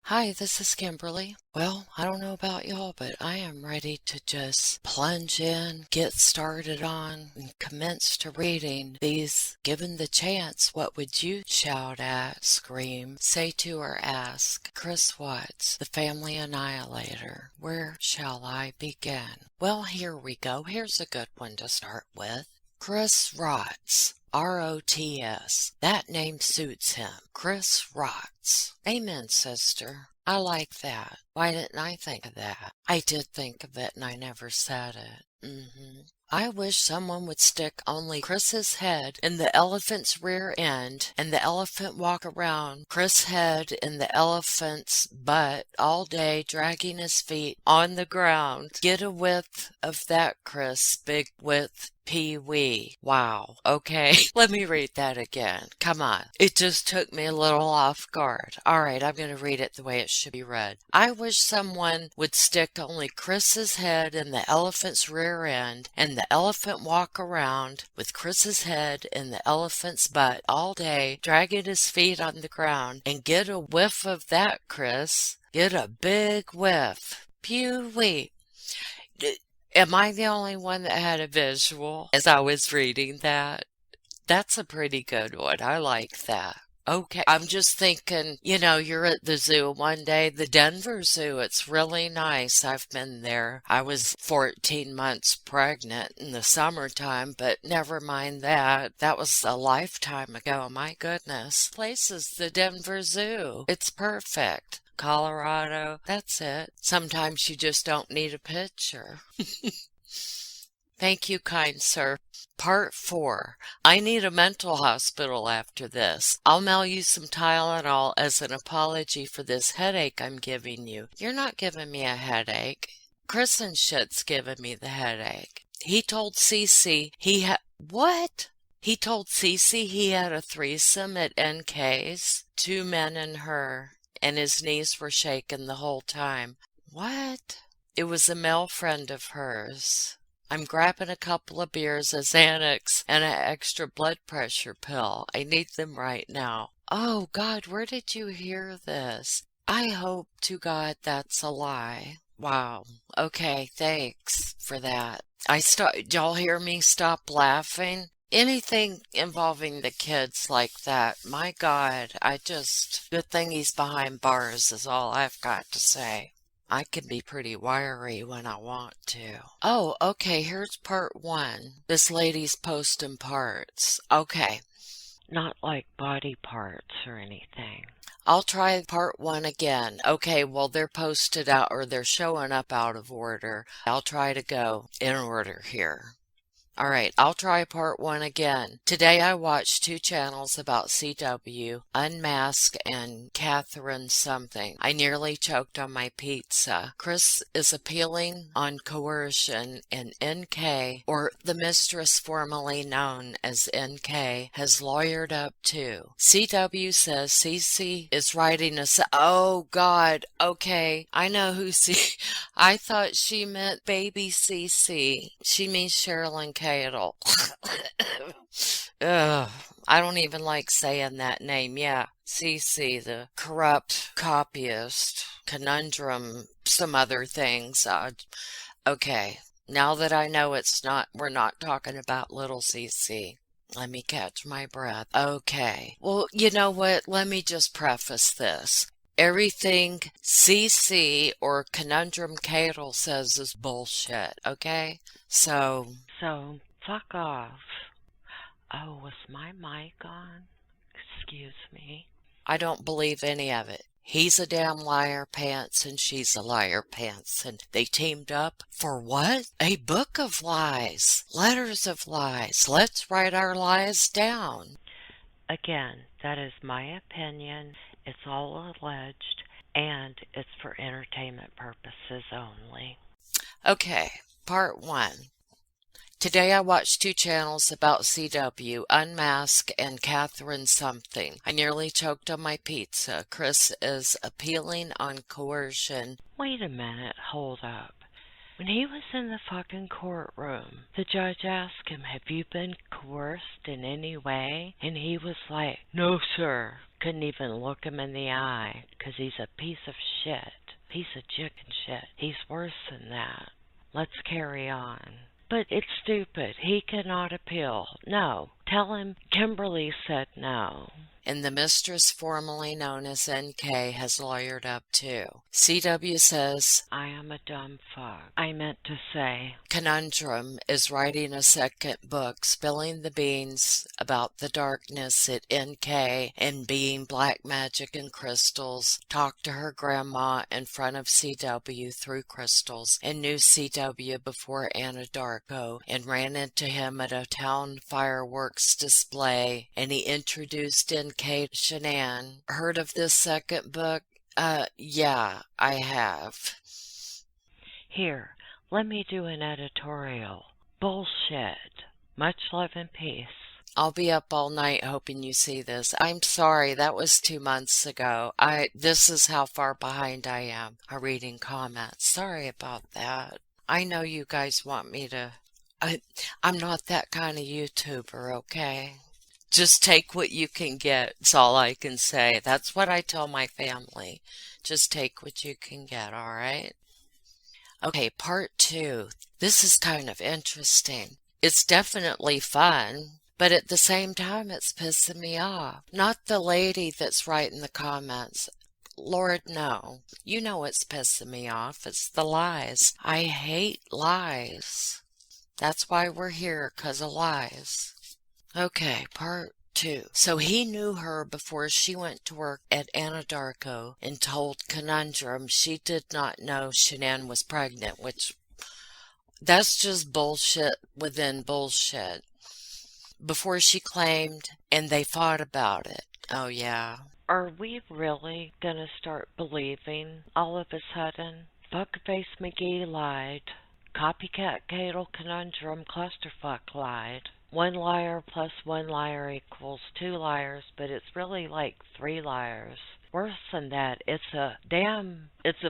Hi, this is Kimberly. Well, I don't know about y'all, but I am ready to just plunge in, get started on, and commence to reading these. Given the chance, what would you shout at, scream, say to, or ask? Chris Watts, The Family Annihilator. Where shall I begin? Well, here we go. Here's a good one to start with. Chris Rots. R-O-T-S. That name suits him. Chris Rots. Amen, sister. I like that. Why didn't I think of that? I did think of it and I never said it. I wish someone would stick only Chris's head in the elephant's rear end and the elephant walk around Chris' head in the elephant's butt all day, dragging his feet on the ground. Get a whiff of that, Chris. Big width. Pee-wee. Wow. Okay. Let me read that again. Come on. It just took me a little off guard. All right, I'm going to read it the way it should be read. I wish someone would stick only Chris's head in the elephant's rear end and the elephant walk around with Chris's head in the elephant's butt all day, dragging his feet on the ground, and get a whiff of that, Chris. Get a big whiff. Pee-wee. Am I the only one that had a visual as I was reading that? That's a pretty good one. I like that. Okay, I'm just thinking, you're at the zoo one day, the Denver Zoo. It's really nice. I've been there. I was 14 months pregnant in the summertime, but never mind that. That was a lifetime ago. My goodness. Place is the Denver Zoo. It's perfect. Colorado. That's it. Sometimes you just don't need a picture. Thank you, kind sir. Part 4. I need a mental hospital after this. I'll mail you some Tylenol as an apology for this headache I'm giving you. You're not giving me a headache. Chris and shit's giving me the headache. He told Cece What? He told Cece he had a threesome at NK's. 2 men and her. And his knees were shaking the whole time. What? It was a male friend of hers. I'm grabbing a couple of beers, a Xanax, and an extra blood pressure pill. I need them right now. Oh, God, where did you hear this? I hope to God that's a lie. Wow. Okay, thanks for that. Y'all hear me stop laughing? Anything involving the kids like that, my God, good thing he's behind bars is all I've got to say. I can be pretty wiry when I want to. Oh, okay, here's part 1. This lady's posting parts. Okay. Not like body parts or anything. I'll try part 1 again. Okay, well, they're posted out, or they're showing up out of order. I'll try to go in order here. All right, I'll try part 1 again. Today I watched 2 channels about CW, Unmask and Catherine something. I nearly choked on my pizza. Chris is appealing on coercion, and NK, or the mistress formerly known as NK, has lawyered up too. CW says Cece is writing oh God, okay, I know who I thought she meant baby Cece. She means Sherilyn Cadle. Ugh, I don't even like saying that name. Yeah, Cece, the corrupt copyist, conundrum, some other things. Okay, now that I know we're not talking about little Cece. Let me catch my breath. Okay. Well, you know what? Let me just preface this. Everything CC or Conundrum Cadle says is bullshit, okay? So, fuck off. Oh, was my mic on? Excuse me. I don't believe any of it. He's a damn liar pants and she's a liar pants, and they teamed up for what? A book of lies. Letters of lies. Let's write our lies down. Again, that is my opinion. It's all alleged, and it's for entertainment purposes only. Okay, part 1. Today I watched 2 channels about CW, Unmask and Catherine something. I nearly choked on my pizza. Chris is appealing on coercion. Wait a minute, hold up. When he was in the fucking courtroom, the judge asked him, have you been coerced in any way? And he was like, no, sir. couldn't even look him in the eye, 'cause he's a piece of shit. Piece of chicken shit. He's worse than that. Let's carry on. But it's stupid. He cannot appeal. No. Tell him Kimberly said no. And the mistress formerly known as NK has lawyered up too. CW says, I am a dumb fuck. I meant to say. Conundrum is writing a second book, spilling the beans about the darkness at NK and being black magic and crystals. Talked to her grandma in front of CW through crystals and knew CW before Anadarko and ran into him at a town fireworks display and he introduced NK to Shanann. Heard of this second book? Yeah, I have. Here, let me do an editorial. Bullshit. Much love and peace. I'll be up all night hoping you see this. I'm sorry, that was 2 months ago. This is how far behind I am reading comments. Sorry about that. I know you guys want me to... I'm not that kind of YouTuber, okay? Just take what you can get. That's all I can say. That's what I tell my family. Just take what you can get, all right? Okay, part 2. This is kind of interesting. It's definitely fun, but at the same time, it's pissing me off. Not the lady that's writing the comments. Lord, no. You know what's pissing me off. It's the lies. I hate lies. That's why we're here, 'cause of lies. Okay, part 2. So he knew her before she went to work at Anadarko and told Conundrum she did not know Shanann was pregnant, which that's just bullshit within bullshit. Before she claimed, and they fought about it. Oh, yeah. Are we really gonna start believing all of a sudden? Fuckface McGee lied. Copycat Cadle Conundrum Clusterfuck lied. 1 liar plus 1 liar equals 2 liars, but it's really like 3 liars. Worse than that, it's a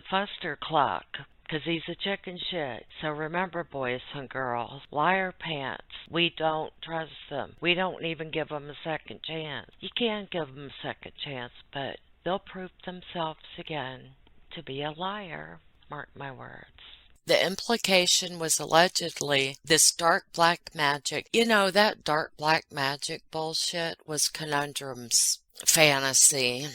fuster cluck, 'cause he's a chicken shit. So remember, boys and girls, liar pants. We don't trust them. We don't even give them a second chance. You can give them a second chance, but they'll prove themselves again to be a liar. Mark my words. The implication was allegedly this dark black magic. You know, that dark black magic bullshit was Conundrum's fantasy.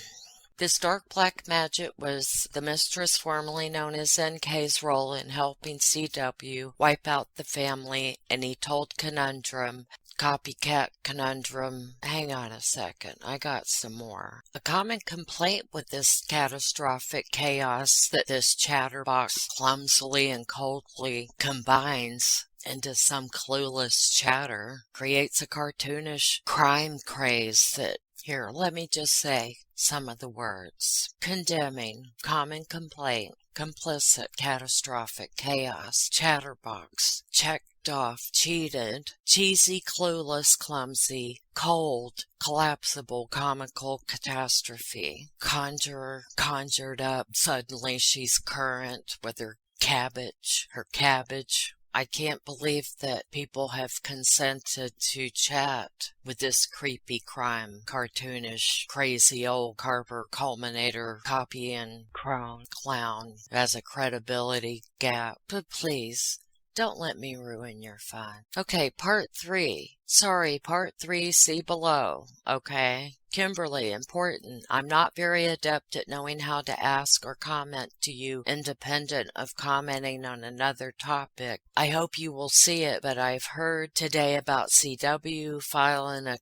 This dark black magic was the mistress formerly known as NK's role in helping CW wipe out the family, and he told Conundrum, Copycat Conundrum, hang on a second, I got some more. A common complaint with this catastrophic chaos that this chatterbox clumsily and coldly combines into some clueless chatter creates a cartoonish crime craze that, here, let me just say some of the words. Condemning, common complaint, complicit, catastrophic, chaos, chatterbox, checked off, cheated, cheesy, clueless, clumsy, cold, collapsible, comical, catastrophe, conjurer, conjured up, suddenly she's current with her cabbage. I can't believe that people have consented to chat with this creepy crime, cartoonish, crazy old Carver culminator, copying clown as a credibility gap. But please, don't let me ruin your fun. Okay, part 3. Sorry, part 3, see below. Okay? Kimberley, important. I'm not very adept at knowing how to ask or comment to you independent of commenting on another topic. I hope you will see it, but I've heard today about CW filing a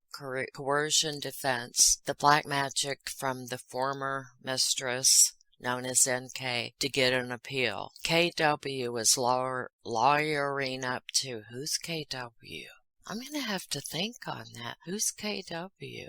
coercion defense, the black magic from the former mistress known as NK, to get an appeal. KW is lawyering up to... Who's KW? I'm going to have to think on that. Who's KW?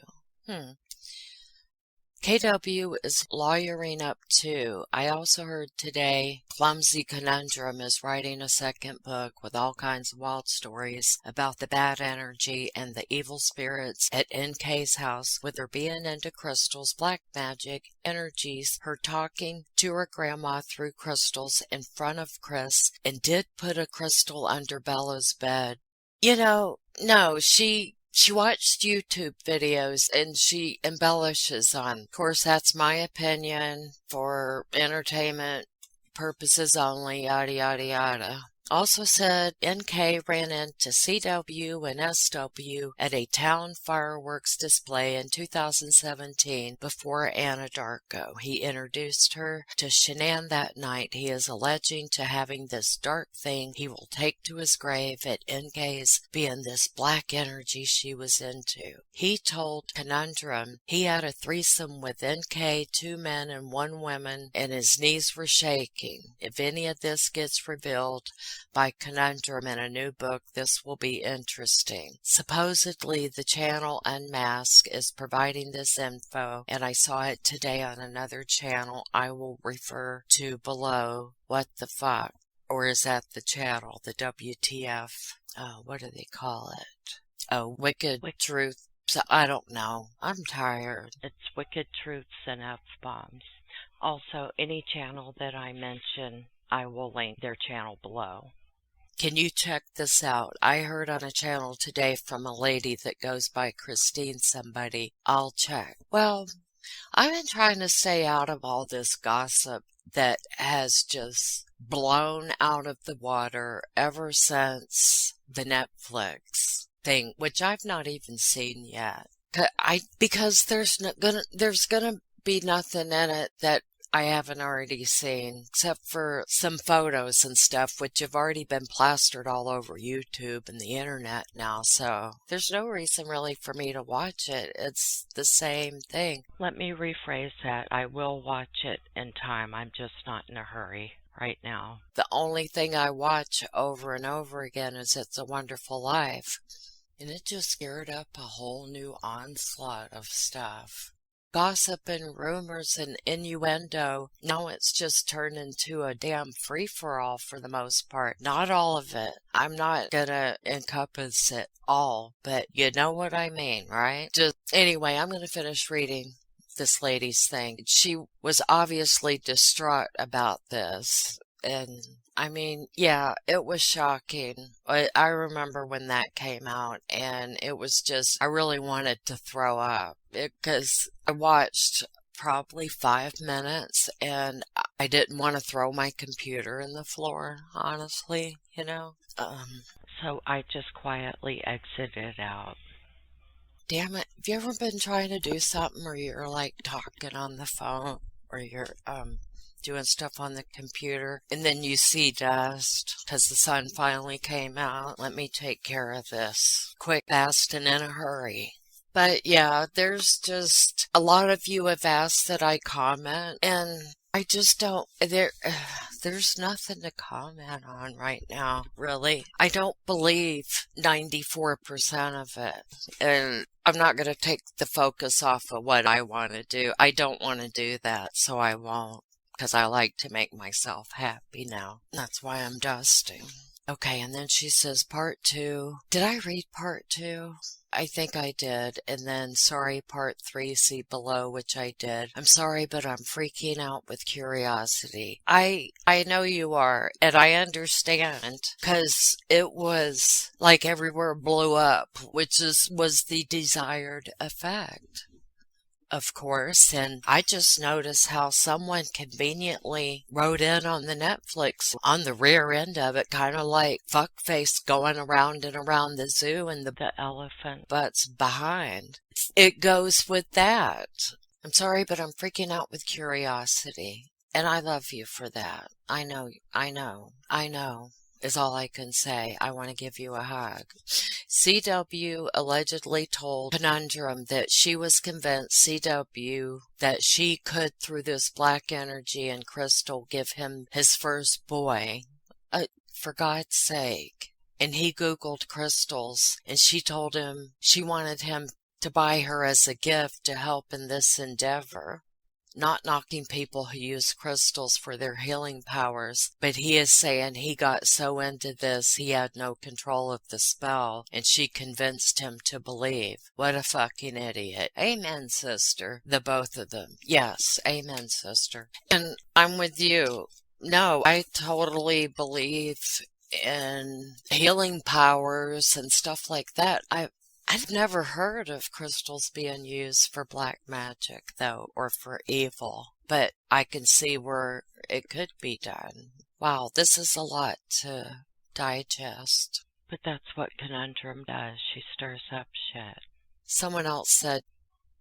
KW is lawyering up too. I also heard today Clumsy Conundrum is writing a second book with all kinds of wild stories about the bad energy and the evil spirits at NK's house, with her being into crystals, black magic, energies, her talking to her grandma through crystals in front of Chris, and did put a crystal under Bella's bed. You know, no, she She watched YouTube videos and she embellishes on. Of course, that's my opinion for entertainment purposes only, yada, yada, yada. Also said NK ran into CW and SW at a town fireworks display in 2017 before Anadarko. He introduced her to Shanann that night. He is alleging to having this dark thing he will take to his grave at NK's being this black energy she was into. He told Conundrum he had a threesome with NK, 2 men and 1 woman, and his knees were shaking. If any of this gets revealed by Conundrum in a new book, this will be interesting. Supposedly, the channel Unmask is providing this info, and I saw it today on another channel I will refer to below. What the fuck? Or is that the channel, the WTF? What do they call it? Oh, Wicked Truth. So I don't know. I'm tired. It's Wicked Truths and F-bombs. Also, any channel that I mention, I will link their channel below. Can you check this out? I heard on a channel today from a lady that goes by Christine somebody. I'll check. Well, I've been trying to stay out of all this gossip that has just blown out of the water ever since the Netflix thing, which I've not even seen yet. Because there's gonna be nothing in it that I haven't already seen, except for some photos and stuff, which have already been plastered all over YouTube and the internet now, so there's no reason really for me to watch it. It's the same thing. Let me rephrase that. I will watch it in time. I'm just not in a hurry right now. The only thing I watch over and over again is It's a Wonderful Life, and it just scared up a whole new onslaught of stuff. Gossip and rumors and innuendo. Now it's just turned into a damn free-for-all for the most part. Not all of it. I'm not gonna encompass it all, but you know what I mean, right? Anyway, I'm gonna finish reading this lady's thing. She was obviously distraught about this. And I mean, yeah, it was shocking. I remember when that came out, and it was just, I really wanted to throw up because I watched probably 5 minutes and I didn't want to throw my computer in the floor, honestly, you know. So I just quietly exited out. Damn it. Have you ever been trying to do something where you're like talking on the phone or you're, doing stuff on the computer and then you see dust because the sun finally came out? Let me take care of this quick, fast, and in a hurry. But yeah, there's just a lot of you have asked that I comment, and I just don't, there's nothing to comment on right now, really. I don't believe 94% of it, and I'm not going to take the focus off of what I want to do. I don't want to do that, so I won't. Because I like to make myself happy now. That's why I'm dusting. Okay, and then she says part 2. Did I read part 2? I think I did. And then sorry, part 3, see below, which I did. I'm sorry, but I'm freaking out with curiosity. I know you are, and I understand, because it was like everywhere blew up, which was the desired effect. Of course, and I just noticed how someone conveniently wrote in on the Netflix on the rear end of it, kind of like fuckface going around and around the zoo and the elephant butts behind. It goes with that. I'm sorry, but I'm freaking out with curiosity, and I love you for that. I know, is all I can say. I want to give you a hug. CW allegedly told Conundrum that she was convinced CW that she could, through this black energy and crystal, give him his first boy. For God's sake. And he Googled crystals, and she told him she wanted him to buy her as a gift to help in this endeavor. Not knocking people who use crystals for their healing powers, but he is saying he got so into this he had no control of the spell, and she convinced him to believe. What a fucking idiot. Amen, sister. The both of them. Yes, amen, sister. And I'm with you. No, I totally believe in healing powers and stuff like that. I've never heard of crystals being used for black magic, though, or for evil, but I can see where it could be done. Wow, this is a lot to digest. But that's what Conundrum does. She stirs up shit. Someone else said,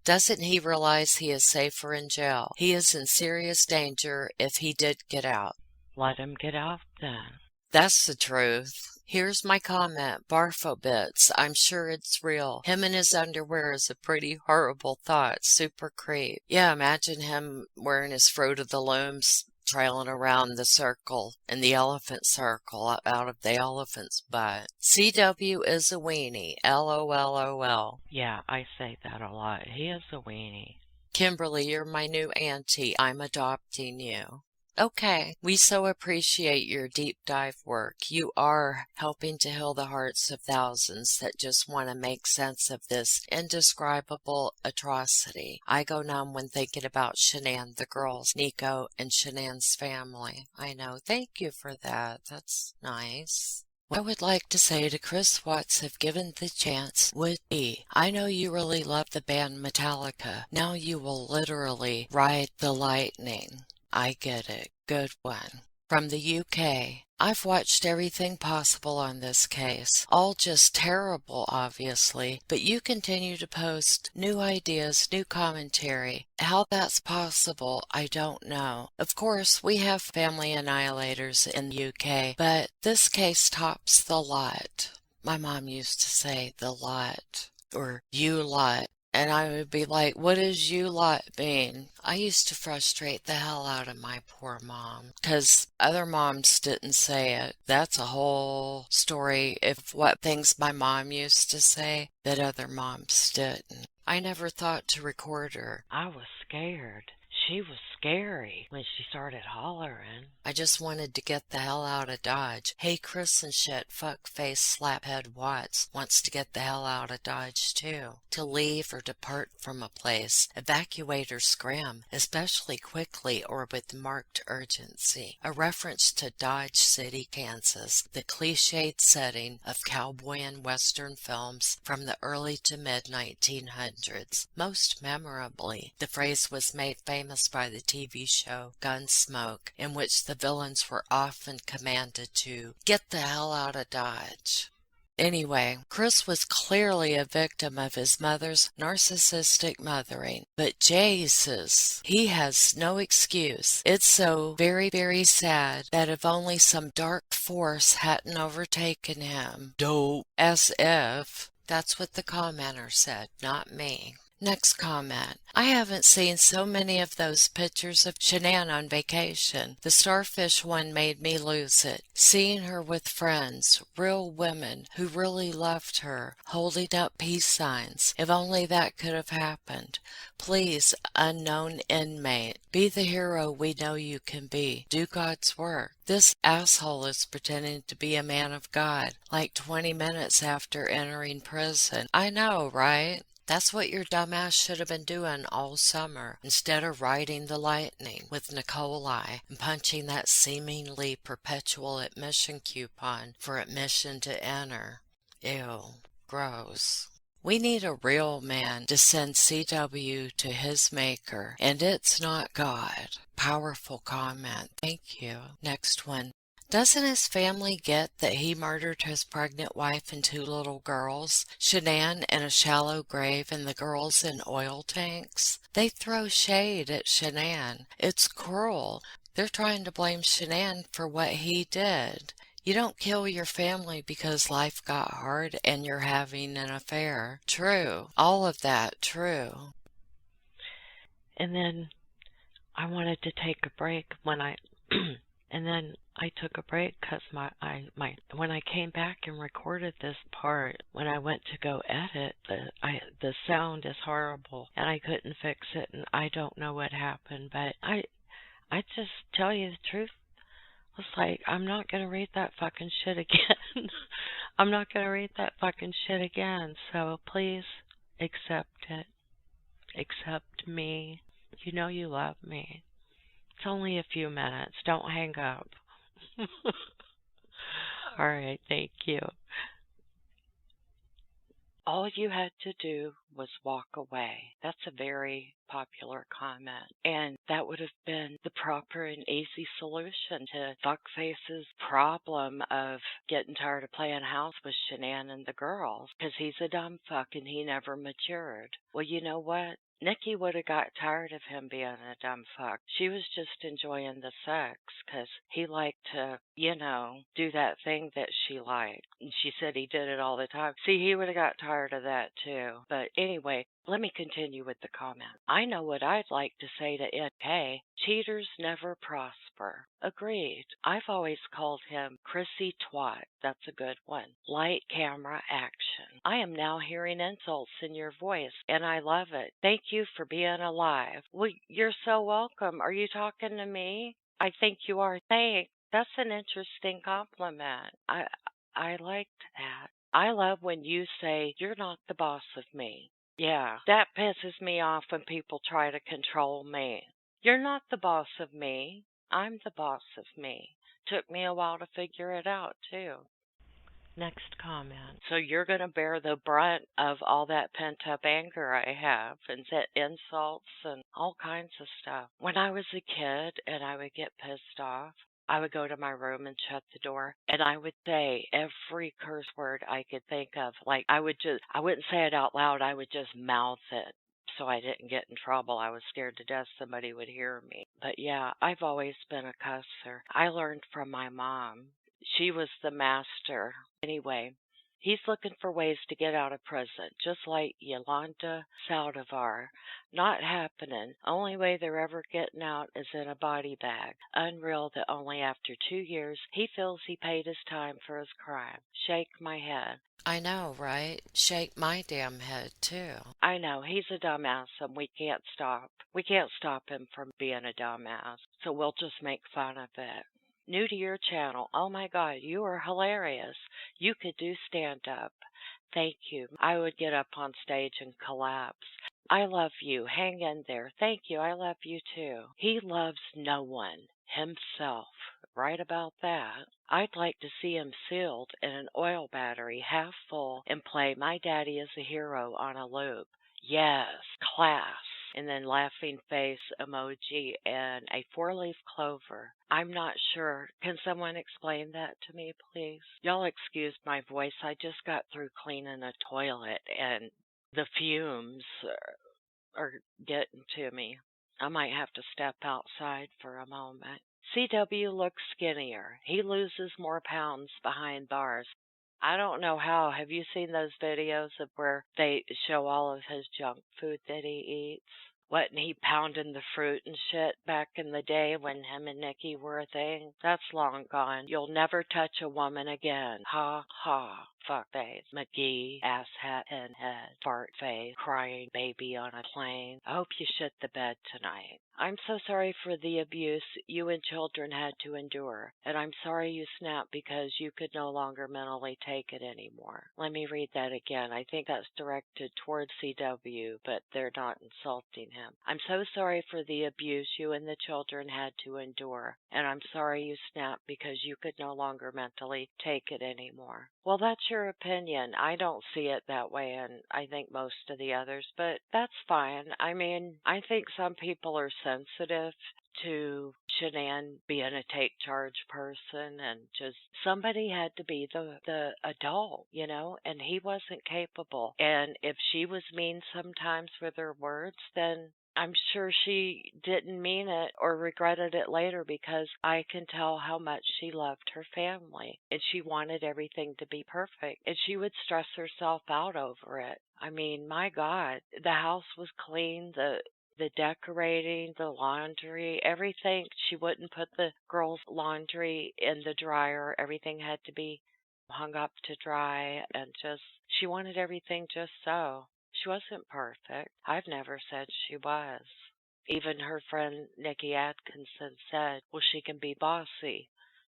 doesn't he realize he is safer in jail? He is in serious danger if he did get out. Let him get out then. That's the truth. Here's my comment. Barfobits. I'm sure it's real. Him in his underwear is a pretty horrible thought. Super creep. Yeah, imagine him wearing his Fruit of the Looms trailing around the circle in the elephant circle out of the elephant's butt. CW is a weenie. LOLOL. Yeah, I say that a lot. He is a weenie. Kimberley, you're my new auntie. I'm adopting you. Okay, we so appreciate your deep dive work. You are helping to heal the hearts of thousands that just want to make sense of this indescribable atrocity. I go numb when thinking about Shanann, the girls, Nico, and Shanann's family. I know. Thank you for that. That's nice. What I would like to say to Chris Watts, if given the chance, would be, I know you really love the band Metallica. Now you will literally ride the lightning. I get it. Good one. From the UK. I've watched everything possible on this case. All just terrible, obviously, but you continue to post new ideas, new commentary. How that's possible, I don't know. Of course, we have family annihilators in the UK, but this case tops the lot. My mom used to say the lot, or you lot. And I would be like, what does you lot mean? I used to frustrate the hell out of my poor mom because other moms didn't say it. That's a whole story of what things my mom used to say that other moms didn't. I never thought to record her. I was scared. She was scary when she started hollering. I just wanted to get the hell out of Dodge. Hey, Chris and shit, fuckface slaphead Watts wants to get the hell out of Dodge too. To leave or depart from a place, evacuate or scram, especially quickly or with marked urgency. A reference to Dodge City, Kansas, the cliched setting of cowboy and western films from the early to mid-1900s. Most memorably, the phrase was made famous by the TV show Gunsmoke, in which the villains were often commanded to get the hell out of Dodge. Anyway, Chris was clearly a victim of his mother's narcissistic mothering, but Jesus, he has no excuse. It's so very, very sad that if only some dark force hadn't overtaken him. Dope. As if. That's what the commenter said, not me. Next comment. I haven't seen so many of those pictures of Shanann on vacation. The starfish one made me lose it. Seeing her with friends, real women who really loved her, holding up peace signs. If only that could have happened. Please, unknown inmate, be the hero we know you can be. Do God's work. This asshole is pretending to be a man of God, like 20 minutes after entering prison. I know, right? That's what your dumbass should have been doing all summer, instead of riding the lightning with Nikolai and punching that seemingly perpetual admission coupon for admission to enter. Ew. Gross. We need a real man to send CW to his maker, and it's not God. Powerful comment. Thank you. Next one. Doesn't his family get that he murdered his pregnant wife and 2 little girls, Shanann in a shallow grave and the girls in oil tanks? They throw shade at Shanann. It's cruel. They're trying to blame Shanann for what he did. You don't kill your family because life got hard and you're having an affair. True. All of that, true. And then I wanted to take a break when I... And then I took a break because when I came back and recorded this part, when I went to go edit, the sound is horrible and I couldn't fix it, and I don't know what happened. But I just tell you the truth. It's like, I'm not gonna read that fucking shit again. I'm not gonna read that fucking shit again. So please accept it. Accept me. You know you love me. It's only a few minutes. Don't hang up. All right. Thank you. All you had to do was walk away. That's a very popular comment. And that would have been the proper and easy solution to Fuckface's problem of getting tired of playing house with Shanann and the girls, because he's a dumb fuck and he never matured. Well, you know what? Nikki would have got tired of him being a dumb fuck. She was just enjoying the sex because he liked to, do that thing that she liked. And she said he did it all the time. See, he would have got tired of that too. But anyway, let me continue with the comment. I know what I'd like to say to NK. Cheaters never prosper. Agreed. I've always called him Chrissy Twat. That's a good one. Light camera action. I am now hearing insults in your voice, and I love it. Thank you for being alive. Well, you're so welcome. Are you talking to me? I think you are. Thanks. That's an interesting compliment. I liked that. I love when you say, you're not the boss of me. Yeah, that pisses me off when people try to control me. You're not the boss of me. I'm the boss of me. Took me a while to figure it out, too. Next comment. So you're going to bear the brunt of all that pent-up anger I have and insults and all kinds of stuff. When I was a kid and I would get pissed off, I would go to my room and shut the door, and I would say every curse word I could think of. Like, I wouldn't say it out loud, I would just mouth it so I didn't get in trouble. I was scared to death somebody would hear me. But yeah, I've always been a cusser. I learned from my mom. She was the master. Anyway, he's looking for ways to get out of prison, just like Yolanda Saldivar. Not happening. Only way they're ever getting out is in a body bag. Unreal that only after 2 years he feels he paid his time for his crime. Shake my head. I know, right? Shake my damn head, too. I know, he's a dumbass and we can't stop him from being a dumbass. So we'll just make fun of it. New to your channel. Oh my God, you are hilarious. You could do stand-up. Thank you. I would get up on stage and collapse. I love you. Hang in there. Thank you. I love you too. He loves no one. Himself. Right about that. I'd like to see him sealed in an oil battery half full and play My Daddy is a Hero on a loop. Yes, class. And then laughing face emoji and a 4-leaf clover. I'm not sure. Can someone explain that to me, please? Y'all excuse my voice. I just got through cleaning a toilet and the fumes are getting to me. I might have to step outside for a moment. CW looks skinnier. He loses more pounds behind bars. I don't know how. Have you seen those videos of where they show all of his junk food that he eats? Wasn't he pounding the fruit and shit back in the day when him and Nikki were a thing? That's long gone. You'll never touch a woman again. Ha ha. Fuck face. McGee, asshat, pinhead, fart face, crying baby on a plane. I hope you shit the bed tonight. I'm so sorry for the abuse you and children had to endure, and I'm sorry you snapped because you could no longer mentally take it anymore. Let me read that again. I think that's directed towards CW, but they're not insulting him. I'm so sorry for the abuse you and the children had to endure, and I'm sorry you snapped because you could no longer mentally take it anymore. Well, that's your opinion. I don't see it that way, and I think most of the others, but that's fine. I mean, I think some people are sensitive to Shanann being a take charge person, and just somebody had to be the adult, and he wasn't capable. And if she was mean sometimes with her words, then I'm sure she didn't mean it or regretted it later, because I can tell how much she loved her family and she wanted everything to be perfect, and she would stress herself out over it. I mean, my God, the house was clean, the decorating, the laundry, everything. She wouldn't put the girls' laundry in the dryer. Everything had to be hung up to dry, and she wanted everything just so. She wasn't perfect. I've never said she was. Even her friend Nikki Atkinson said, well, she can be bossy,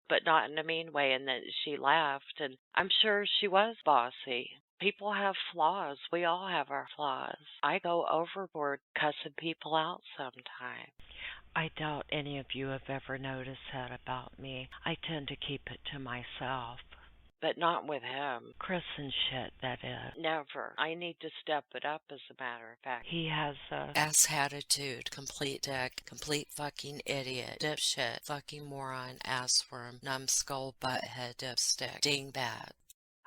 but not in a mean way, and then she laughed, and I'm sure she was bossy. People have flaws. We all have our flaws. I go overboard cussing people out sometimes. I doubt any of you have ever noticed that about me. I tend to keep it to myself. but not with him. Chris and shit, that is. Never. I need to step it up, as a matter of fact. He has a ass attitude, complete dick, complete fucking idiot, dipshit, fucking moron, assworm, numbskull, butthead, dipstick, dingbat.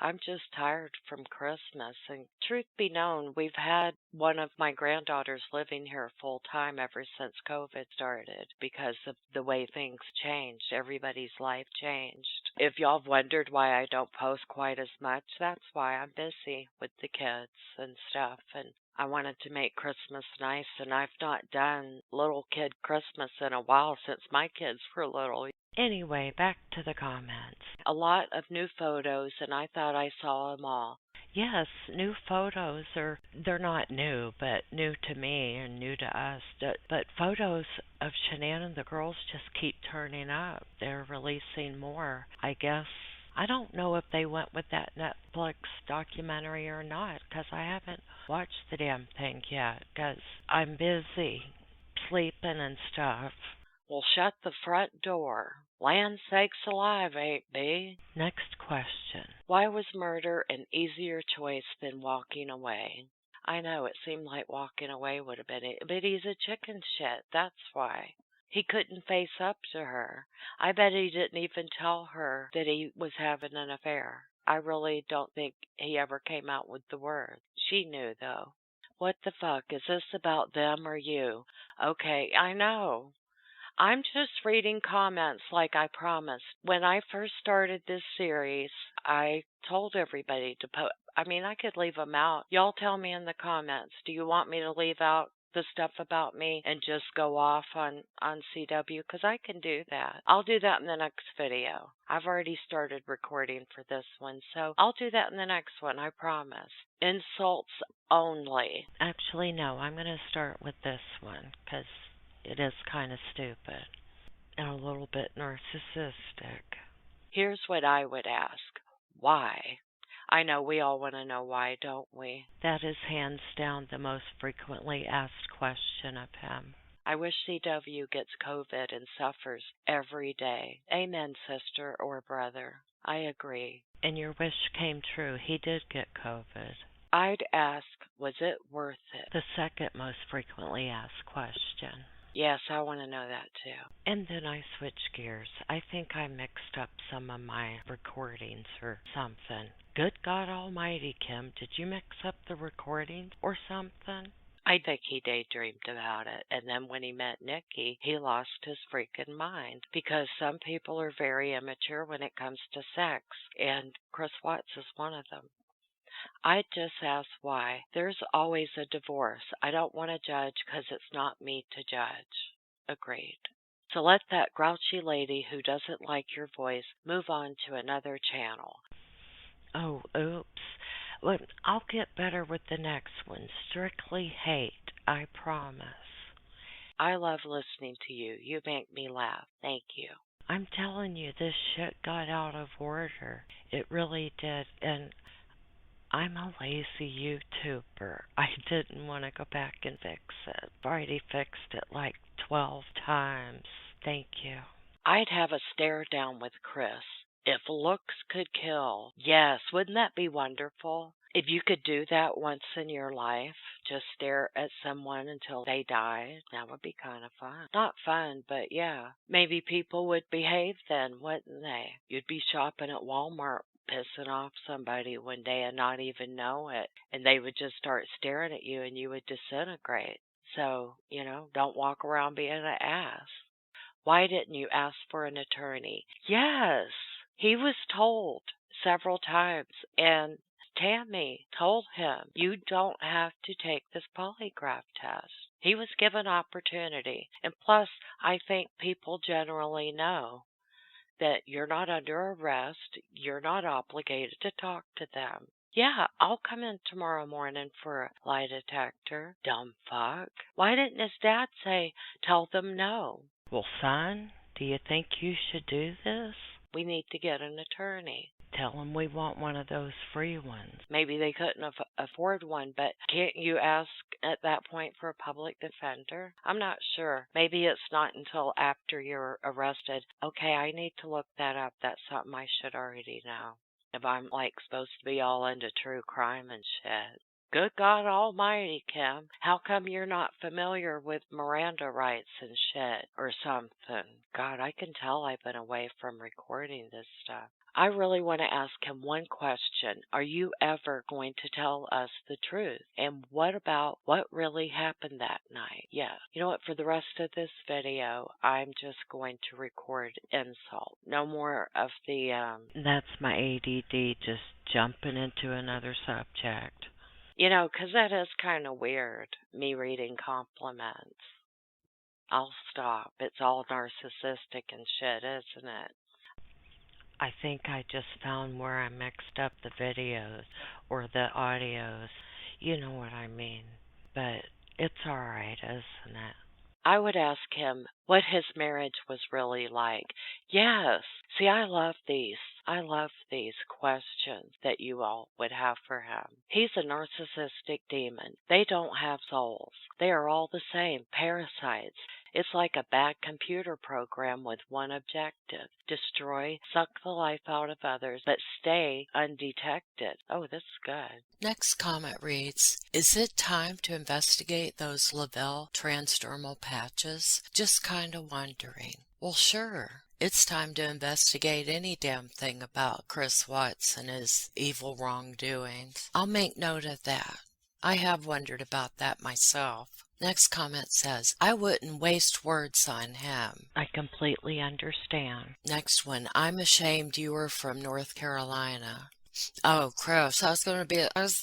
I'm just tired from Christmas, and truth be known, we've had one of my granddaughters living here full time ever since COVID started because of the way things changed. Everybody's life changed. If y'all have wondered why I don't post quite as much, that's why. I'm busy with the kids and stuff, and I wanted to make Christmas nice, and I've not done little kid Christmas in a while since my kids were little. Anyway, back to the comments. A lot of new photos, and I thought I saw them all. Yes, new photos they're not new, but new to me and new to us. But photos of Shanann and the girls just keep turning up. They're releasing more. I guess, I don't know if they went with that Netflix documentary or not, because I haven't watched the damn thing yet, because I'm busy sleeping and stuff. Well, shut the front door. Land sakes alive, ain't be? Next question. Why was murder an easier choice than walking away? I know, it seemed like walking away would have been it, but he's a chicken shit, that's why. He couldn't face up to her. I bet he didn't even tell her that he was having an affair. I really don't think he ever came out with the words. She knew, though. What the fuck? Is this about them or you? Okay, I know. I'm just reading comments like I promised. When I first started this series, I told everybody to put, I could leave them out. Y'all tell me in the comments, do you want me to leave out the stuff about me and just go off on CW? Because I can do that. I'll do that in the next video. I've already started recording for this one, so I'll do that in the next one, I promise. Insults only. Actually, no, I'm going to start with this one, because it is kind of stupid and a little bit narcissistic. Here's what I would ask. Why? I know we all want to know why, don't we? That is hands down the most frequently asked question of him. I wish CW gets COVID and suffers every day. Amen, sister or brother. I agree. And your wish came true. He did get COVID. I'd ask, was it worth it? The second most frequently asked question. Yes, I want to know that too. And then I switched gears. I think I mixed up some of my recordings or something. Good God Almighty, Kim, did you mix up the recordings or something? I think he daydreamed about it, and then when he met Nikki, he lost his freaking mind, because some people are very immature when it comes to sex, and Chris Watts is one of them. I just ask why. There's always a divorce. I don't want to judge because it's not me to judge. Agreed. So let that grouchy lady who doesn't like your voice move on to another channel. Oh, oops. Well, I'll get better with the next one. Strictly hate, I promise. I love listening to you. You make me laugh. Thank you. I'm telling you, this shit got out of order. It really did, and I'm a lazy YouTuber. I didn't want to go back and fix it. I've already fixed it like 12 times. Thank you. I'd have a stare down with Chris. If looks could kill. Yes, wouldn't that be wonderful? If you could do that once in your life, just stare at someone until they died, that would be kind of fun. Not fun, but yeah. Maybe people would behave then, wouldn't they? You'd be shopping at Walmart pissing off somebody one day and not even know it, and they would just start staring at you and you would disintegrate. So, don't walk around being an ass. Why didn't you ask for an attorney? Yes, he was told several times, and Tammy told him, you don't have to take this polygraph test. He was given opportunity, and plus, I think people generally know that you're not under arrest, you're not obligated to talk to them. Yeah, I'll come in tomorrow morning for a lie detector. Dumb fuck. Why didn't his dad say, tell them no? Well, son, do you think you should do this? We need to get an attorney. Tell them we want one of those free ones. Maybe they couldn't afford one, but can't you ask at that point for a public defender? I'm not sure. Maybe it's not until after you're arrested. Okay, I need to look that up. That's something I should already know. if I'm like supposed to be all into true crime and shit. Good God Almighty, Kim. How come you're not familiar with Miranda rights and shit or something? God, I can tell I've been away from recording this stuff. I really want to ask him one question. Are you ever going to tell us the truth? And what about what really happened that night? Yeah. You know what? For the rest of this video, I'm just going to record insult. No more of the, That's my ADD just jumping into another subject. You know, 'cause that is kind of weird, me reading compliments. I'll stop. It's all narcissistic and shit, isn't it? I think I just found where I mixed up the videos or the audios. You know what I mean. But it's alright, isn't it? I would ask him what his marriage was really like. Yes. See, I love these. I love these questions that you all would have for him. He's a narcissistic demon. They don't have souls. They are all the same, parasites. It's like a bad computer program with one objective: destroy, suck the life out of others, but stay undetected. Oh, this is good. Next comment reads, is it time to investigate those Lavelle transdermal patches? Just kind of wondering. Well, sure. It's time to investigate any damn thing about Chris Watts and his evil wrongdoings. I'll make note of that. I have wondered about that myself. Next comment says, I wouldn't waste words on him. I completely understand. Next one, I'm ashamed you were from North Carolina. Oh, Chris,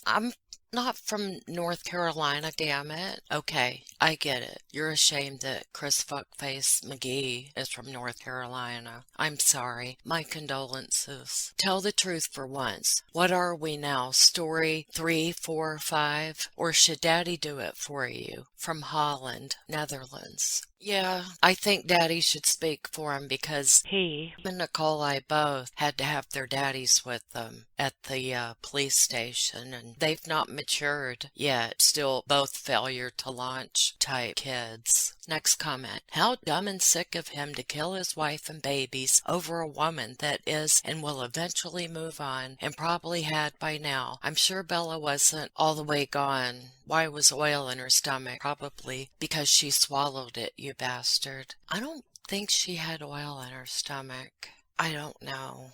I'm not from North Carolina, damn it. Okay, I get it. You're ashamed that Chris Fuckface McGee is from North Carolina. I'm sorry. My condolences. Tell the truth for once. What are we now? Story 3, 4, 5? Or should Daddy do it for you? From Holland, Netherlands. Yeah, I think Daddy should speak for him because He him and Nikolai both had to have their daddies with them at the police station, and they've not matured yet. Still both failure to launch type kids. Next comment. How dumb and sick of him to kill his wife and babies over a woman that is and will eventually move on and probably had by now. I'm sure Bella wasn't all the way gone. Why was oil in her stomach? Probably because she swallowed it, you bastard. I don't think she had oil in her stomach. I don't know.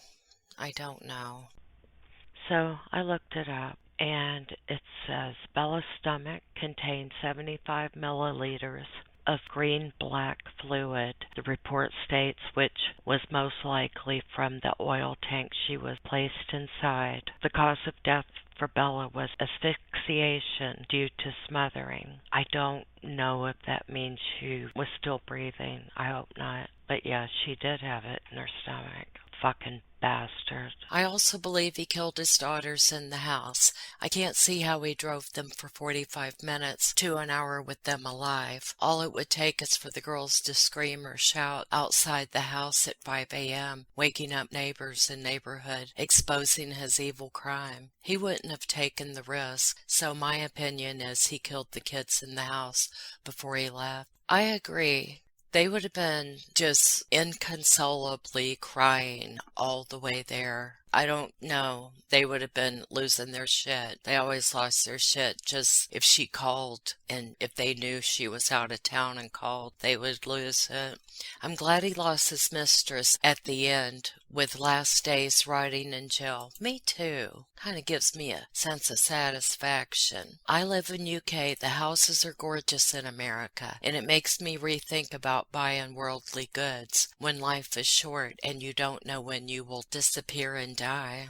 So I looked it up, and it says Bella's stomach contained 75 milliliters of green-black fluid, the report states, which was most likely from the oil tank she was placed inside. The cause of death for Bella was asphyxiation due to smothering. I don't know if that means she was still breathing. I hope not. But yeah, she did have it in her stomach. Fucking bastard. I also believe he killed his daughters in the house. I can't see how he drove them for 45 minutes to an hour with them alive. All it would take is for the girls to scream or shout outside the house at 5 a.m., waking up neighbors in neighborhood, exposing his evil crime. He wouldn't have taken the risk, so my opinion is he killed the kids in the house before he left. I agree. They would have been just inconsolably crying all the way there. I don't know. They would have been losing their shit. They always lost their shit. Just if she called and if they knew she was out of town and called, they would lose it. I'm glad he lost his mistress at the end with last days rotting in jail. Me too. Kind of gives me a sense of satisfaction. I live in UK. The houses are gorgeous in America, and it makes me rethink about buying worldly goods when life is short and you don't know when you will disappear and die.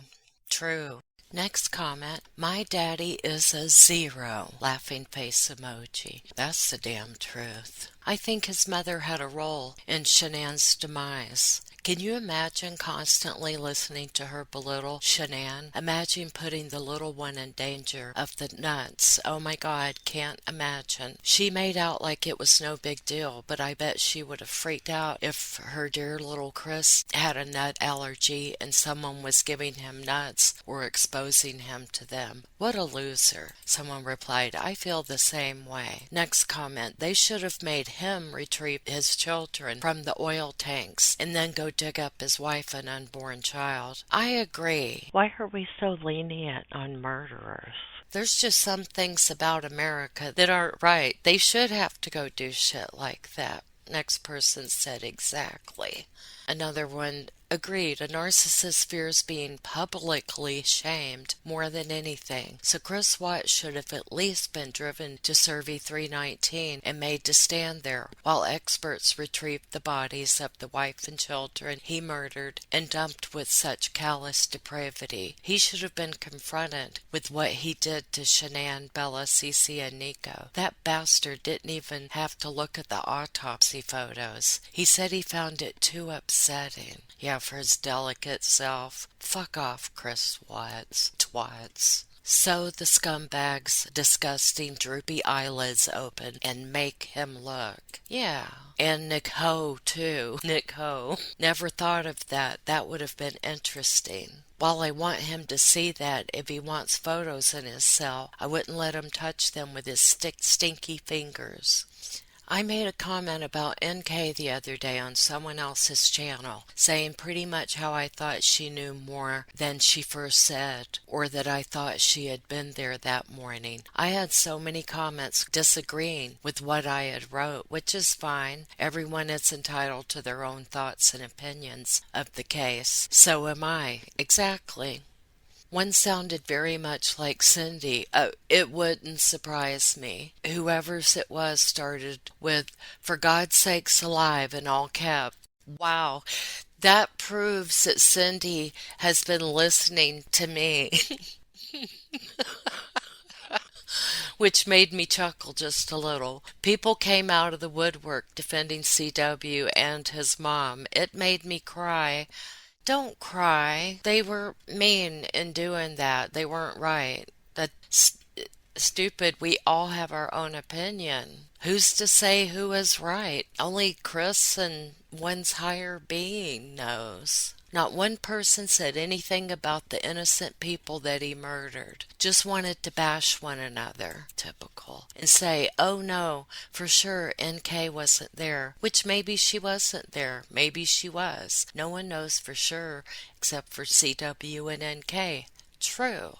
True. Next comment. My daddy is a 0. Laughing face emoji. That's the damn truth. I think his mother had a role in Shanann's demise. Can you imagine constantly listening to her belittle Shanann? Imagine putting the little one in danger of the nuts. Oh my God, can't imagine. She made out like it was no big deal, but I bet she would have freaked out if her dear little Chris had a nut allergy and someone was giving him nuts or exposing him to them. What a loser. Someone replied, I feel the same way. Next comment. They should have made him retrieve his children from the oil tanks and then go go dig up his wife and unborn child. I agree. Why are we so lenient on murderers? There's just some things about America that aren't right. They should have to go do shit like that. Next person said exactly. Another one agreed. A narcissist fears being publicly shamed more than anything. So Chris Watts should have at least been driven to Survey 319 and made to stand there while experts retrieved the bodies of the wife and children he murdered and dumped with such callous depravity. He should have been confronted with what he did to Shanann, Bella, Cece, and Nico. That bastard didn't even have to look at the autopsy photos. He said he found it too upsetting. Yeah, for his delicate self. Fuck off, Chris Watts. Twats. Sew the scumbag's disgusting droopy eyelids open and make him look. Yeah. And Nick Ho, too. Nick Ho. Never thought of that. That would have been interesting. While I want him to see that, if he wants photos in his cell, I wouldn't let him touch them with his stinky fingers. I made a comment about NK the other day on someone else's channel, saying pretty much how I thought she knew more than she first said, or that I thought she had been there that morning. I had so many comments disagreeing with what I had wrote, which is fine. Everyone is entitled to their own thoughts and opinions of the case. So am I. Exactly. One sounded very much like Cindy. It wouldn't surprise me. Whoever's it was started with, "For God's sakes alive," in all caps. Wow, that proves that Cindy has been listening to me. Which made me chuckle just a little. People came out of the woodwork defending CW and his mom. It made me cry. Don't cry. They were mean in doing that. They weren't right. That's stupid. We all have our own opinion. Who's to say who is right? Only Chris and one's higher being knows. Not one person said anything about the innocent people that he murdered. Just wanted to bash one another. Typical. And say, oh no, for sure NK wasn't there. Which maybe she wasn't there. Maybe she was. No one knows for sure except for CW and NK. True.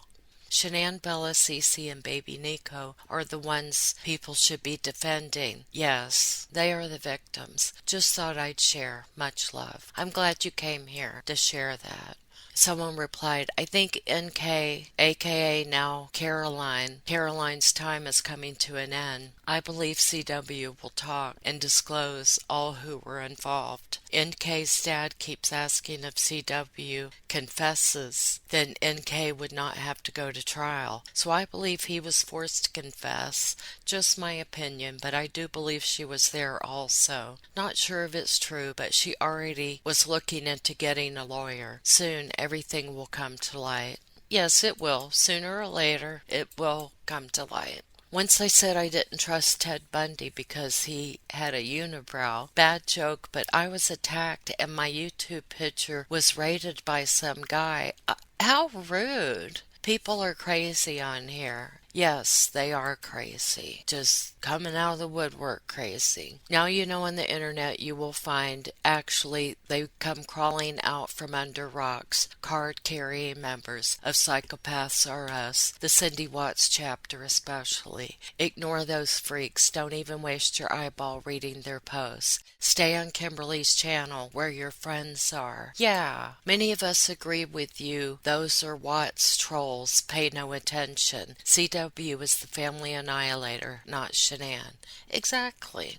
Shanann, Bella, Cece, and baby Nico are the ones people should be defending. Yes, they are the victims. Just thought I'd share. Much love. I'm glad you came here to share that. Someone replied, I think NK, aka now Caroline's time is coming to an end. I believe CW will talk and disclose all who were involved. NK's dad keeps asking if CW confesses, then NK would not have to go to trial. So I believe he was forced to confess. Just my opinion, but I do believe she was there also. Not sure if it's true, but she already was looking into getting a lawyer. Soon everything will come to light. Yes, it will. Sooner or later, it will come to light. Once I said I didn't trust Ted Bundy because he had a unibrow. Bad joke, but I was attacked and my YouTube picture was rated by some guy. How rude. People are crazy on here. Yes, they are crazy. Just coming out of the woodwork crazy. Now you know on the internet you will find actually they come crawling out from under rocks. Card-carrying members of Psychopaths R Us, the Cindy Watts chapter especially. Ignore those freaks. Don't even waste your eyeball reading their posts. Stay on Kimberly's channel where your friends are. Yeah, many of us agree with you. Those are Watts trolls. Pay no attention. CW is the family annihilator, not Shanann. Exactly.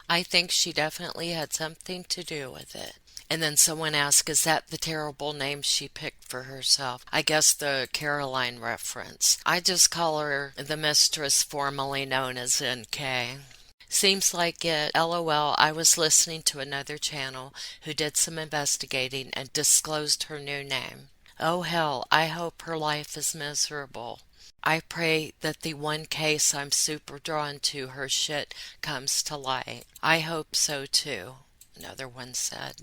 I think she definitely had something to do with it. And then someone asked, is that the terrible name she picked for herself? I guess the Caroline reference. I just call her the mistress formerly known as NK. Seems like it. LOL, I was listening to another channel who did some investigating and disclosed her new name. Oh hell, I hope her life is miserable. I pray that the one case I'm super drawn to, her shit, comes to light. I hope so too, another one said.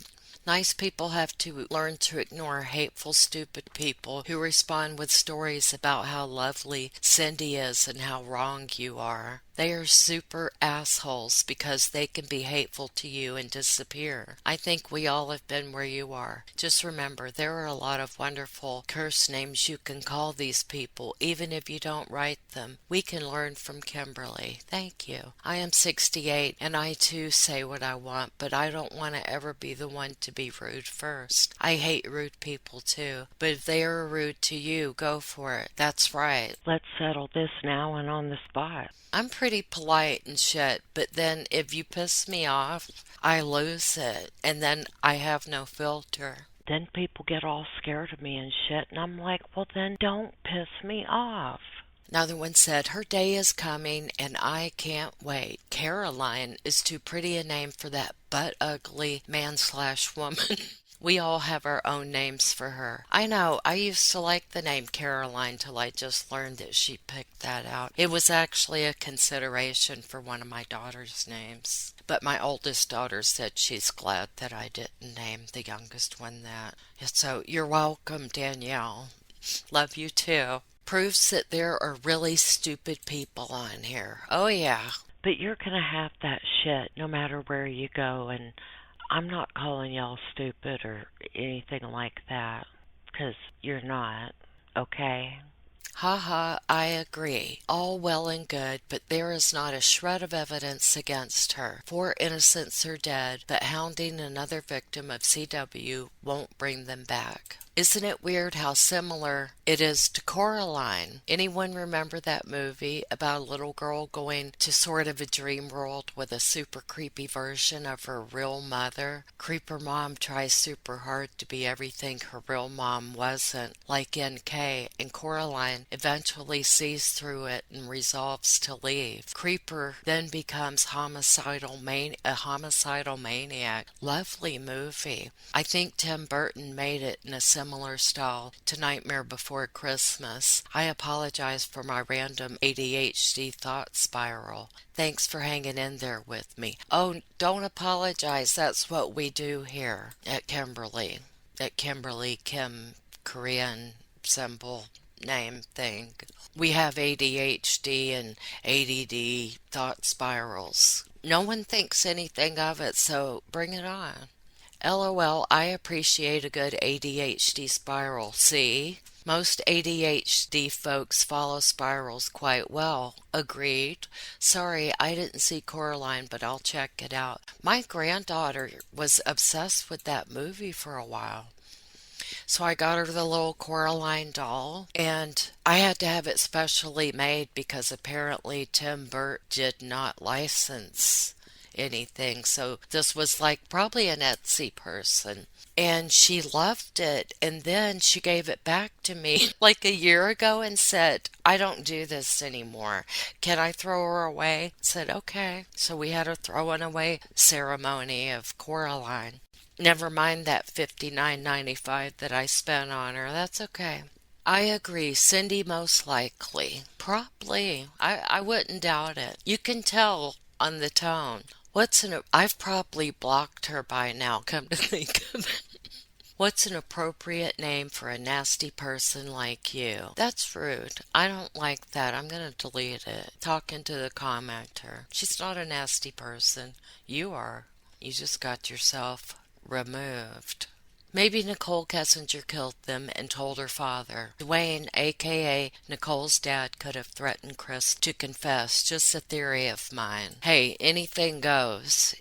Nice people have to learn to ignore hateful, stupid people who respond with stories about how lovely Cindy is and how wrong you are. They are super assholes because they can be hateful to you and disappear. I think we all have been where you are. Just remember, there are a lot of wonderful curse names you can call these people, even if you don't write them. We can learn from Kimberly. Thank you. I am 68, and I too say what I want, but I don't want to ever be the one to be rude first. I hate rude people too, but if they are rude to you, go for it. That's right. Let's settle this now and on the spot. I'm pretty polite and shit, but then if you piss me off, I lose it, and then I have no filter. Then people get all scared of me and shit, and I'm like, well then don't piss me off. Another one said, her day is coming and I can't wait. Caroline is too pretty a name for that butt-ugly man/woman. We all have our own names for her. I know, I used to like the name Caroline till I just learned that she picked that out. It was actually a consideration for one of my daughter's names. But my oldest daughter said she's glad that I didn't name the youngest one that. So you're welcome, Danielle. Love you too. Proves that there are really stupid people on here. Oh yeah. But you're gonna have that shit no matter where you go, and I'm not calling y'all stupid or anything like that, 'cause you're not, okay? Ha, I agree. All well and good, but there is not a shred of evidence against her. 4 innocents are dead, but hounding another victim of CW won't bring them back. Isn't it weird how similar it is to Coraline? Anyone remember that movie about a little girl going to sort of a dream world with a super creepy version of her real mother? Creeper mom tries super hard to be everything her real mom wasn't, like NK, and Coraline eventually sees through it and resolves to leave. Creeper then becomes a homicidal maniac. Lovely movie. I think Tim Burton made it in a similar style to Nightmare Before Christmas. I apologize for my random ADHD thought spiral. Thanks for hanging in there with me. Oh, don't apologize. That's what we do here at Kimberley. At Kimberley, Kim, Korean symbol name thing. We have ADHD and ADD thought spirals. No one thinks anything of it, so bring it on. LOL, I appreciate a good ADHD spiral. See? Most ADHD folks follow spirals quite well. Agreed. Sorry, I didn't see Coraline, but I'll check it out. My granddaughter was obsessed with that movie for a while. So I got her the little Coraline doll, and I had to have it specially made because apparently Tim Burt did not license anything. So this was like probably an Etsy person. And she loved it. And then she gave it back to me like a year ago and said, I don't do this anymore. Can I throw her away? I said, okay. So we had a throwing away ceremony of Coraline. Never mind that $59.95 that I spent on her. That's okay. I agree. Cindy most likely. Probably. I wouldn't doubt it. You can tell on the tone. I've probably blocked her by now, come to think of it. What's an appropriate name for a nasty person like you? That's rude. I don't like that. I'm going to delete it. Talking to the commenter. She's not a nasty person. You are. You just got yourself removed. Maybe Nicole Kessinger killed them and told her father. Dwayne, a.k.a. Nicole's dad, could have threatened Chris to confess. Just a theory of mine. Hey, anything goes.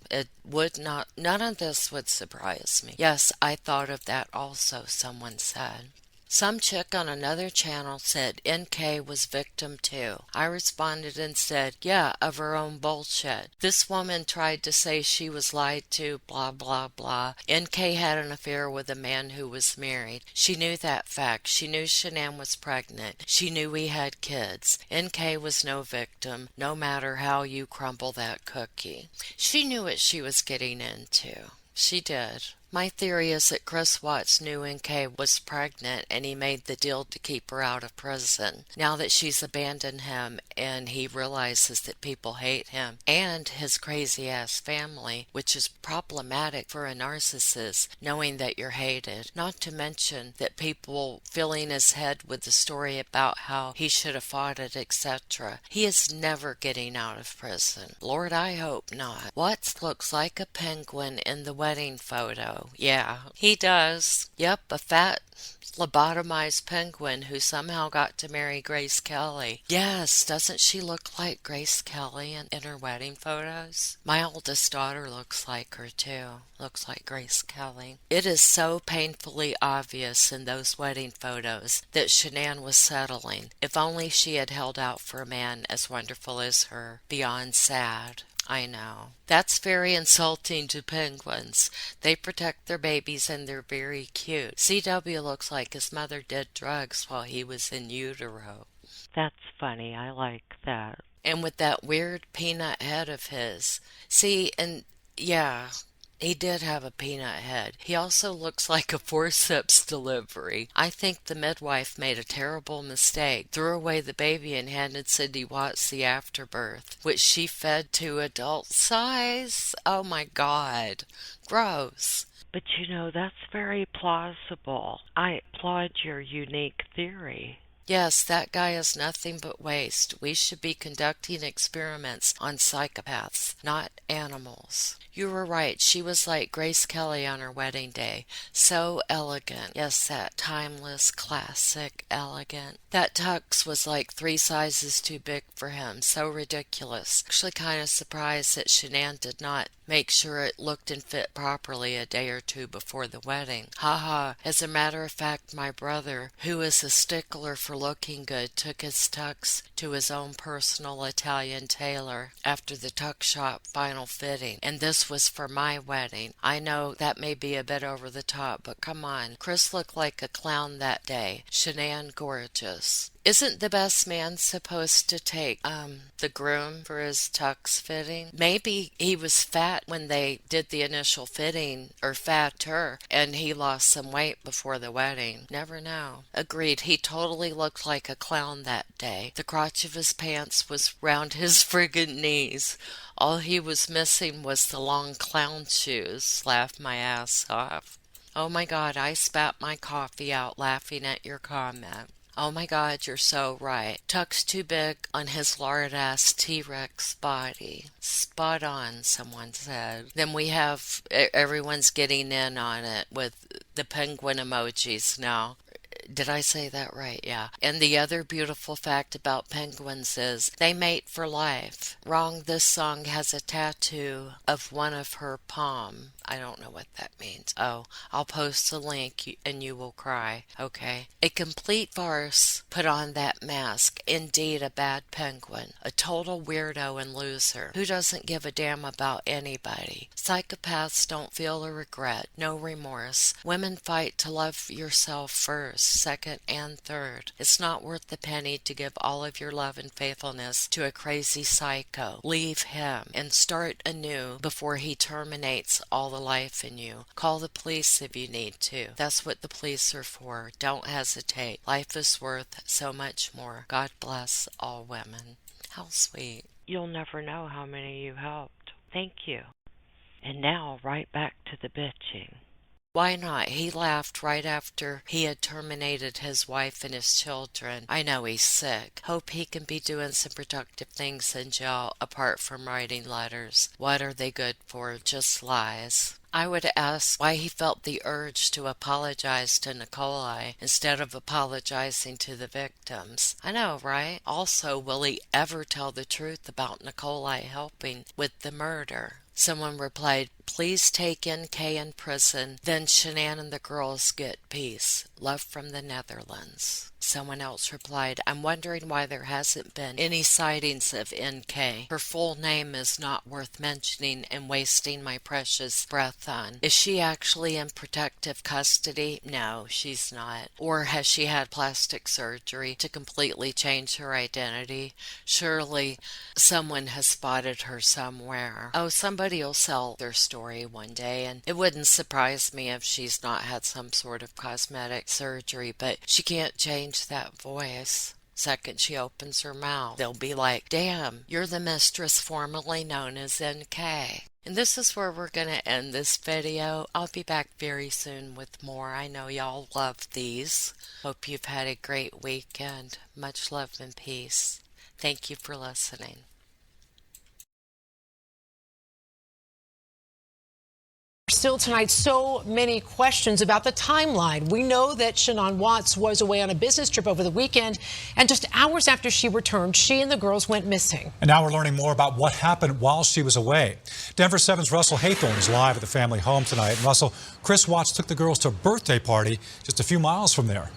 None of this would surprise me. Yes, I thought of that also, someone said. Some chick on another channel said NK was victim too. I responded and said, yeah, of her own bullshit. This woman tried to say she was lied to, blah, blah, blah. NK had an affair with a man who was married. She knew that fact. She knew Shanann was pregnant. She knew we had kids. NK was no victim, no matter how you crumble that cookie. She knew what she was getting into. She did. My theory is that Chris Watts knew NK was pregnant and he made the deal to keep her out of prison. Now that she's abandoned him and he realizes that people hate him and his crazy ass family, which is problematic for a narcissist, knowing that you're hated. Not to mention that people filling his head with the story about how he should have fought it, etc. He is never getting out of prison. Lord, I hope not. Watts looks like a penguin in the wedding photo. Yeah, he does. Yep, a fat, lobotomized penguin who somehow got to marry Grace Kelly. Yes, doesn't she look like Grace Kelly in her wedding photos? My oldest daughter looks like her too. Looks like Grace Kelly. It is so painfully obvious in those wedding photos that Shanann was settling. If only she had held out for a man as wonderful as her. Beyond sad. I know. That's very insulting to penguins. They protect their babies and they're very cute. CW looks like his mother did drugs while he was in utero. That's funny. I like that. And with that weird peanut head of his. See, and yeah, he did have a peanut head. He also looks like a forceps delivery. I think the midwife made a terrible mistake. Threw away the baby and handed Cindy Watts the afterbirth, which she fed to adult size. Oh my God. Gross. But that's very plausible. I applaud your unique theory. Yes, that guy is nothing but waste. We should be conducting experiments on psychopaths, not animals. You were right. She was like Grace Kelly on her wedding day. So elegant. Yes, that timeless, classic, elegant. That tux was like 3 sizes too big for him. So ridiculous. Actually kind of surprised that Shanann did not make sure it looked and fit properly a day or two before the wedding. Haha. As a matter of fact, my brother, who is a stickler for looking good, took his tux to his own personal Italian tailor after the tux shop final fitting. And this was for my wedding. I know that may be a bit over the top, but come on. Chris looked like a clown that day. Shanann gorgeous. Isn't the best man supposed to take the groom for his tux fitting? Maybe he was fat when they did the initial fitting, or fatter, and he lost some weight before the wedding. Never know. Agreed, he totally looked like a clown that day. The crotch of his pants was round his friggin' knees. All he was missing was the long clown shoes. Laughed my ass off. Oh my God, I spat my coffee out laughing at your comment. Oh my God, you're so right. Tuck's too big on his lard-ass T-Rex body. Spot on, someone said. Then we have, everyone's getting in on it with the penguin emojis now. Did I say that right? Yeah. And the other beautiful fact about penguins is they mate for life. Wrong, this song has a tattoo of one of her palm. I don't know what that means. Oh, I'll post a link and you will cry. Okay. A complete farce put on that mask. Indeed, a bad penguin. A total weirdo and loser who doesn't give a damn about anybody. Psychopaths don't feel a regret. No remorse. Women fight to love yourself first, second, and third. It's not worth the penny to give all of your love and faithfulness to a crazy psycho. Leave him and start anew before he terminates all the life in you. Call the police if you need to. That's what the police are for. Don't hesitate. Life is worth so much more. God bless all women. How sweet. You'll never know how many you helped. Thank you. And now right back to the bitching. Why not? He laughed right after he had terminated his wife and his children. I know he's sick. Hope he can be doing some productive things in jail apart from writing letters. What are they good for? Just lies. I would ask why he felt the urge to apologize to Nikolai instead of apologizing to the victims. I know, right? Also, will he ever tell the truth about Nikolai helping with the murder? Someone replied, please take NK in prison, then Shanann and the girls get peace. Love from the Netherlands. Someone else replied, I'm wondering why there hasn't been any sightings of NK. Her full name is not worth mentioning and wasting my precious breath on. Is she actually in protective custody? No, she's not. Or has she had plastic surgery to completely change her identity? Surely someone has spotted her somewhere. Oh, somebody will sell their story story one day, and it wouldn't surprise me if she's not had some sort of cosmetic surgery, but she can't change that voice. Second she opens her mouth, they'll be like, damn, you're the mistress formerly known as NK. And this is where we're going to end this video. I'll be back very soon with more. I know y'all love these. Hope you've had a great weekend. Much love and peace. Thank you for listening. Still tonight, so many questions about the timeline. We know that Shannon Watts was away on a business trip over the weekend, and just hours after she returned, she and the girls went missing. And now we're learning more about what happened while she was away. Denver 7's Russell Haythorne is live at the family home tonight. And Russell, Chris Watts took the girls to a birthday party just a few miles from there.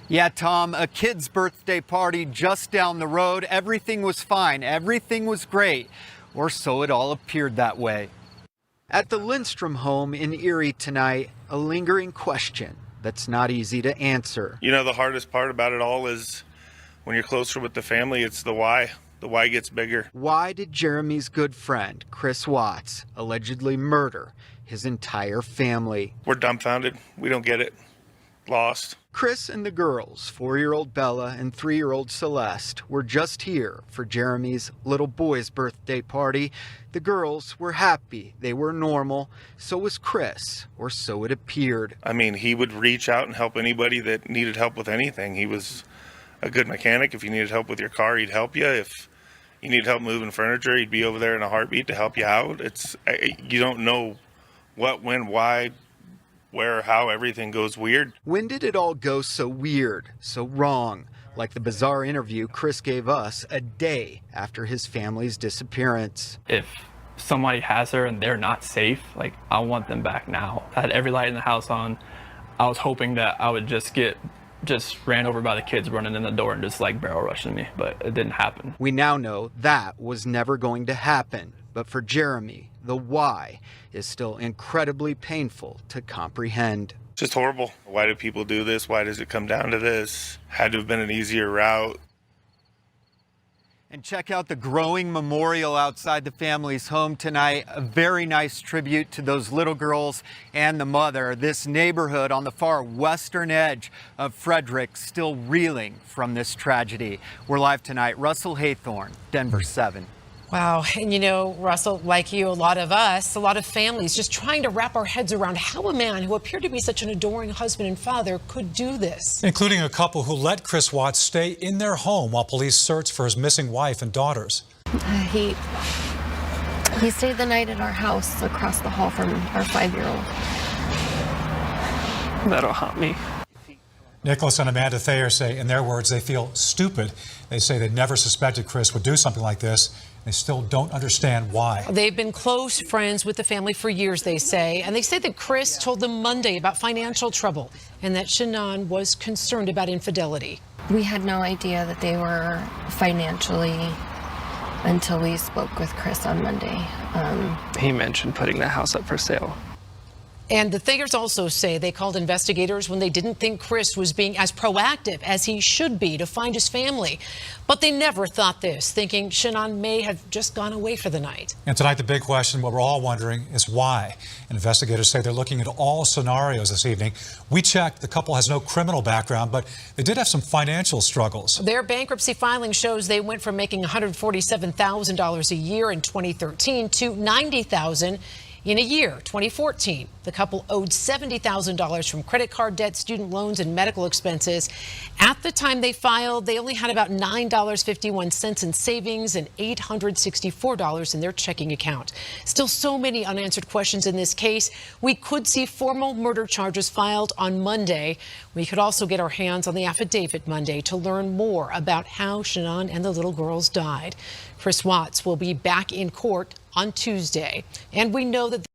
Yeah, Tom, a kid's birthday party just down the road. Everything was fine. Everything was great. Or so it all appeared that way. At the Lindstrom home in Erie tonight, a lingering question that's not easy to answer. You know, the hardest part about it all is when you're closer with the family, it's the why. The why gets bigger. Why did Jeremy's good friend, Chris Watts, allegedly murder his entire family? We're dumbfounded. We don't get it. Lost. Chris and the girls, 4-year-old Bella and 3-year-old Celeste, were just here for Jeremy's little boy's birthday party. The girls were happy. They were normal. So was Chris, or so it appeared. I mean, he would reach out and help anybody that needed help with anything. He was a good mechanic. If you needed help with your car, he'd help you. If you needed help moving furniture, he'd be over there in a heartbeat to help you out. You don't know what, when, why, where, how everything goes weird. When did it all go so weird, so wrong? Like the bizarre interview Chris gave us a day after his family's disappearance. If somebody has her and they're not safe, like, I want them back now. I had every light in the house on. I was hoping that I would just ran over by the kids running in the door and just like barrel rushing me, but it didn't happen. We now know that was never going to happen. But for Jeremy, the why is still incredibly painful to comprehend. Just horrible. Why do people do this? Why does it come down to this? Had to have been an easier route. And check out the growing memorial outside the family's home tonight. A very nice tribute to those little girls and the mother. This neighborhood on the far western edge of Frederick still reeling from this tragedy. We're live tonight. Russell Haythorne, Denver 7. Wow. And you know, Russell, like you, a lot of us, a lot of families just trying to wrap our heads around how a man who appeared to be such an adoring husband and father could do this. Including a couple who let Chris Watts stay in their home while police searched for his missing wife and daughters. He stayed the night at our house across the hall from our 5-year-old. That'll haunt me. Nicholas and Amanda Thayer say, in their words, they feel stupid. They say they never suspected Chris would do something like this. They still don't understand why. They've been close friends with the family for years, they say. And they say that Chris told them Monday about financial trouble and that Shannon was concerned about infidelity. We had no idea that they were financially until we spoke with Chris on Monday. He mentioned putting the house up for sale. And the Thayers also say they called investigators when they didn't think Chris was being as proactive as he should be to find his family. But they never thought this, thinking Shannon may have just gone away for the night. And tonight, the big question, what we're all wondering, is why. And investigators say they're looking at all scenarios this evening. We checked. The couple has no criminal background, but they did have some financial struggles. Their bankruptcy filing shows they went from making $147,000 a year in 2013 to $90,000 in a year, 2014. The couple owed $70,000 from credit card debt, student loans, and medical expenses. At the time they filed, they only had about $9.51 in savings and $864 in their checking account. Still so many unanswered questions in this case. We could see formal murder charges filed on Monday. We could also get our hands on the affidavit Monday to learn more about how Shannon and the little girls died. Chris Watts will be back in court on Tuesday, and we know that